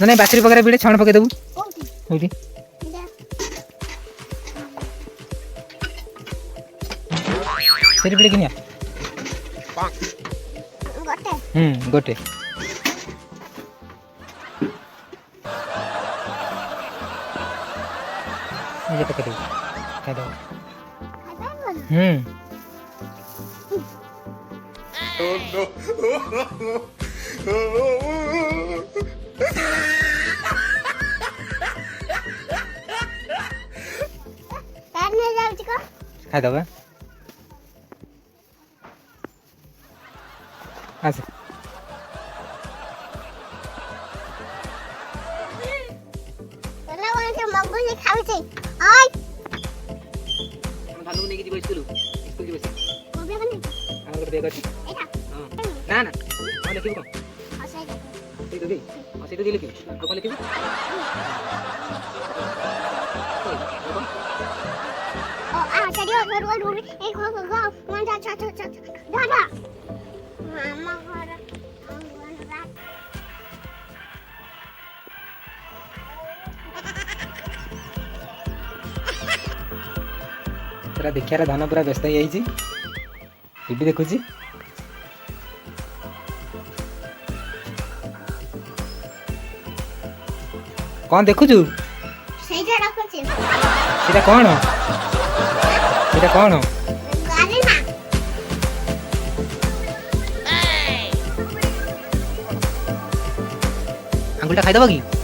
नहीं बाछुरी पकड़ा बिड़े छाण पके देबू ओटी सेरी बिड़े किनिया गोटे ये पके दे खाई दो खाई दबा आसे भालू नेकी जीव स्कूल स्कूल जीव हमर बैग अछि ना ना हम लिखिबो कोन हसै दे हसै दे लिखिबो आ कोन लिखिबो ओ आ चलियो रोड एक हो गो वन जा जा जा जा मामा घर तेरा देखियार धन पूरा व्यस्त हो जाइए टीवी देखुची कौन देखुचु सेटा कौन आंगुलटा खाई दबा कि